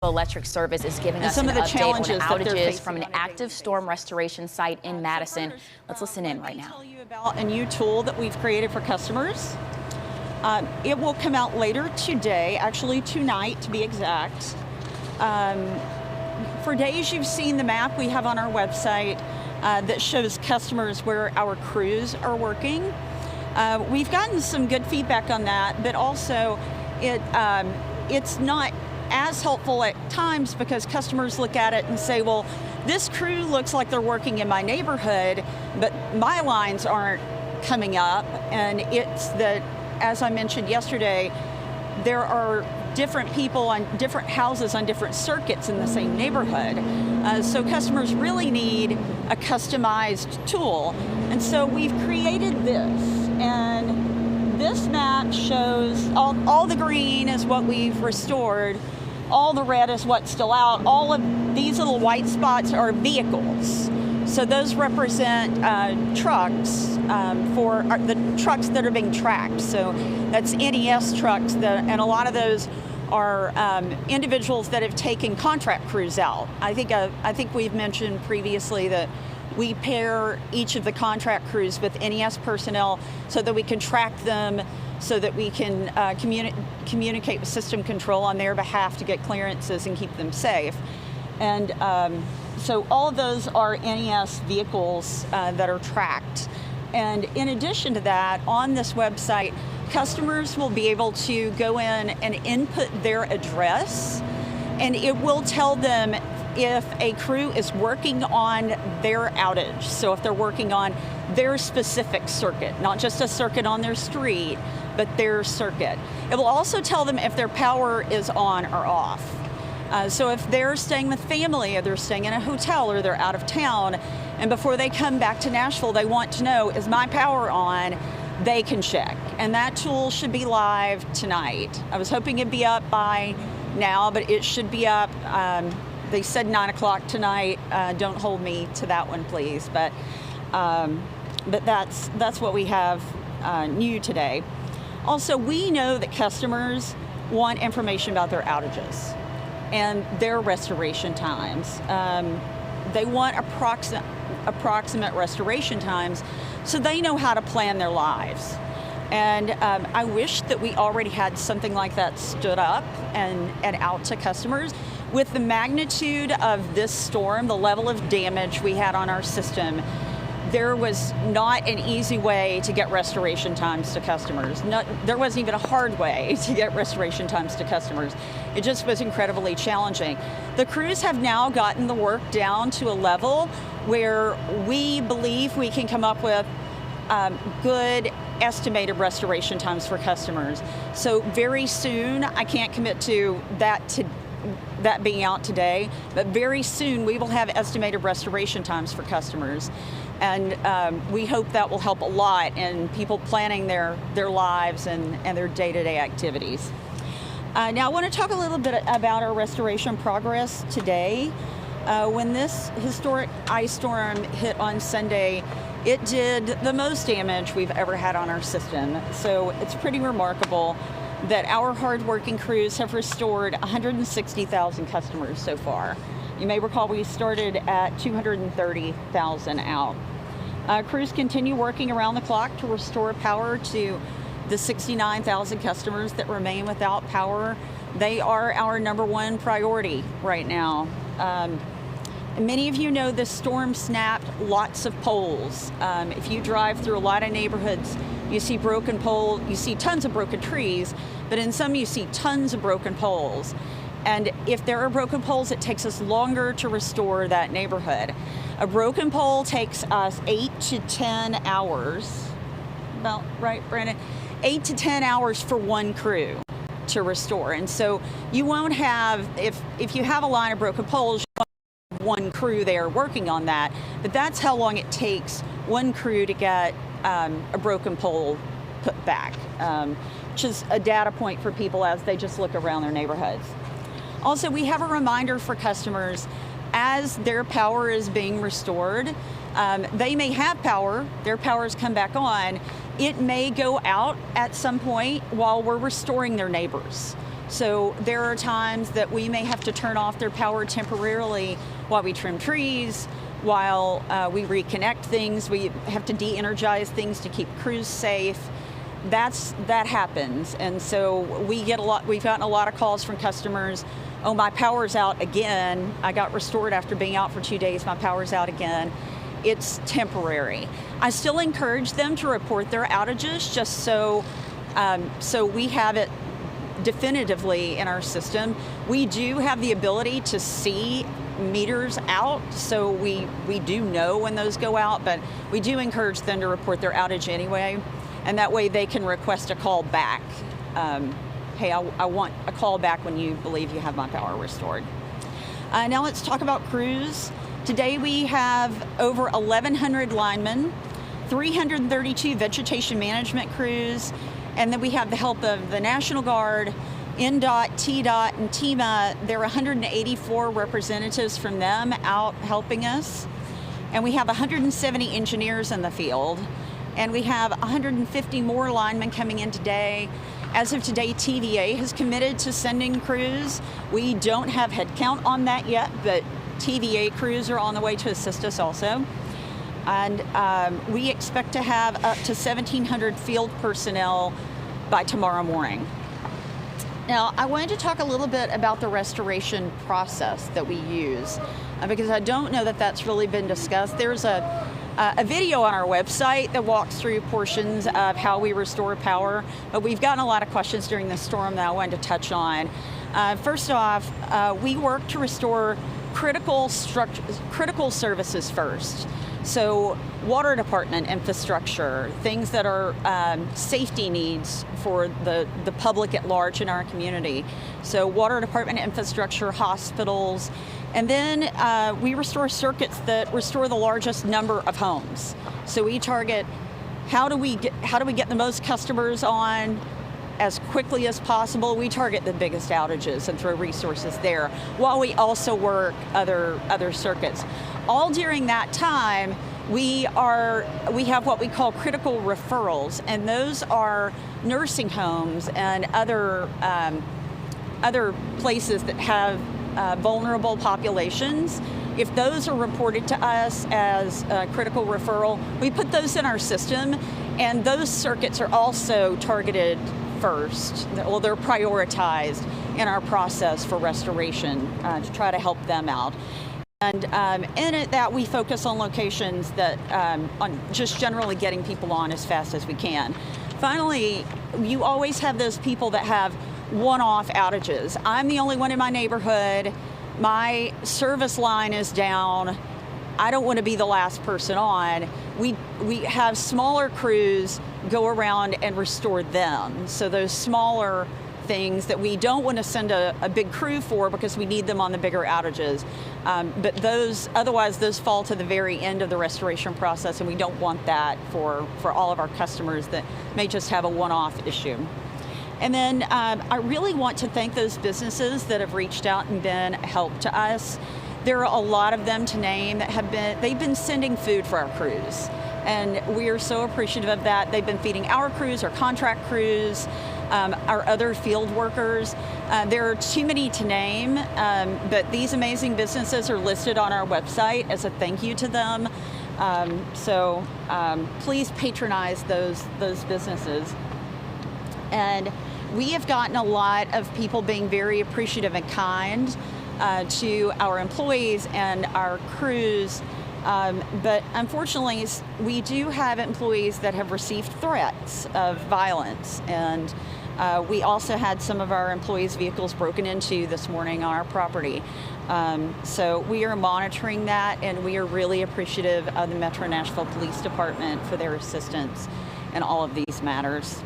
Electric Service is giving us an update on outages from an active storm restoration site in Madison. Let's listen in right now. Let me tell you about a new tool that we've created for customers. It will come out later today, actually tonight to be exact. For days you've seen the map we have on our website that shows customers where our crews are working. We've gotten some good feedback on that, but also it's not as helpful at times because customers look at it and say, well, this crew looks like they're working in my neighborhood, but my lines aren't coming up. And it's that, as I mentioned yesterday, there are different people on different houses on different circuits in the same neighborhood. So customers really need a customized tool. And so we've created this. And this map shows all the green is what we've restored. All the red is what's still out. All of these little white spots are vehicles. So those represent trucks for the trucks that are being tracked. So that's NES trucks, and a lot of those are individuals that have taken contract crews out. I think we've mentioned previously that we pair each of the contract crews with NES personnel so that we can track them, so that we can communicate with system control on their behalf to get clearances and keep them safe. And so all of those are NES vehicles that are tracked. And in addition to that, on this website, customers will be able to go in and input their address, and it will tell them if a crew is working on their outage. So if they're working on their specific circuit, not just a circuit on their street, but their circuit. It will also tell them if their power is on or off. So if they're staying with family, or they're staying in a hotel, or they're out of town, and before they come back to Nashville, they want to know, is my power on? They can check. And that tool should be live tonight. I was hoping it'd be up by now, but it should be up. They said 9 o'clock tonight. Don't hold me to that one, please. But that's what we have new today. Also, we know that customers want information about their outages and their restoration times. They want approximate restoration times so they know how to plan their lives. And I wish that we already had something like that stood up and out to customers. With the magnitude of this storm, the level of damage we had on our system, there was not an easy way to get restoration times to customers. There wasn't even a hard way to get restoration times to customers. It just was incredibly challenging. The crews have now gotten the work down to a level where we believe we can come up with good estimated restoration times for customers. So very soon, I can't commit to that being out today, but very soon we will have estimated restoration times for customers. And we hope that will help a lot in people planning their lives and their day-to-day activities. Now I want to talk a little bit about our restoration progress today. When this historic ice storm hit on Sunday, it did the most damage we've ever had on our system. So it's pretty remarkable that our hardworking crews have restored 160,000 customers so far. You may recall we started at 230,000 out. Crews continue working around the clock to restore power to the 69,000 customers that remain without power. They are our #1 priority right now. Many of you know this storm snapped lots of poles. If you drive through a lot of neighborhoods, you see broken poles, you see tons of broken trees, but in some you see tons of broken poles. And if there are broken poles, it takes us longer to restore that neighborhood. A broken pole takes us 8 to 10 hours, about right, Brandon? 8 to 10 hours for one crew to restore. And so you won't have, if you have a line of broken poles, you won't have one crew there working on that, but that's how long it takes one crew to get a broken pole put back, which is a data point for people as they just look around their neighborhoods. Also, we have a reminder for customers as their power is being restored. They may have power, their power's come back on. It may go out at some point while we're restoring their neighbors. So there are times that we may have to turn off their power temporarily while we trim trees, while we reconnect things. We have to de-energize things to keep crews safe. That happens, and so we've gotten a lot of calls from customers. Oh, my power's out again. I got restored after being out for 2 days. My power's out again. It's temporary. I still encourage them to report their outages, just so we have it definitively in our system. We do have the ability to see meters out, so we do know when those go out, but we do encourage them to report their outage anyway, and that way they can request a call back. Hey, I want a call back when you believe you have my power restored. Now let's talk about crews. Today we have over 1,100 linemen, 332 vegetation management crews, and then we have the help of the National Guard, NDOT, TDOT, and TEMA. There are 184 representatives from them out helping us. And we have 170 engineers in the field. And we have 150 more linemen coming in today. As of today, TVA has committed to sending crews. We don't have headcount on that yet, but TVA crews are on the way to assist us also. And we expect to have up to 1,700 field personnel by tomorrow morning. Now, I wanted to talk a little bit about the restoration process that we use, because I don't know that that's really been discussed. There's a video on our website that walks through portions of how we restore power, but we've gotten a lot of questions during the storm that I wanted to touch on. First off, we work to restore critical services first. So water department infrastructure, things that are safety needs for the public at large in our community. So water department infrastructure, hospitals, and then we restore circuits that restore the largest number of homes. So we target how do we get the most customers on as quickly as possible. We target the biggest outages and throw resources there, while we also work other circuits. All during that time, we have what we call critical referrals, and those are nursing homes and other places that have vulnerable populations. If those are reported to us as a critical referral, we put those in our system, and those circuits are also targeted first. Well, they're prioritized in our process for restoration to try to help them out. And in it, that we focus on locations that, on just generally getting people on as fast as we can. Finally, you always have those people that have one-off outages. I'm the only one in my neighborhood. My service line is down. I don't want to be the last person on. We have smaller crews go around and restore them. So those smaller things that we don't want to send a big crew for because we need them on the bigger outages. But otherwise those fall to the very end of the restoration process, and we don't want that for all of our customers that may just have a one-off issue. And then I really want to thank those businesses that have reached out and been a help to us. There are a lot of them to name that they've been sending food for our crews. And we are so appreciative of that. They've been feeding our crews, our contract crews, our other field workers. There are too many to name, but these amazing businesses are listed on our website as a thank you to them. So please patronize those businesses. And we have gotten a lot of people being very appreciative and kind to our employees and our crews. But unfortunately, we do have employees that have received threats of violence. And we also had some of our employees' vehicles broken into this morning on our property. So we are monitoring that, and we are really appreciative of the Metro Nashville Police Department for their assistance in all of these matters.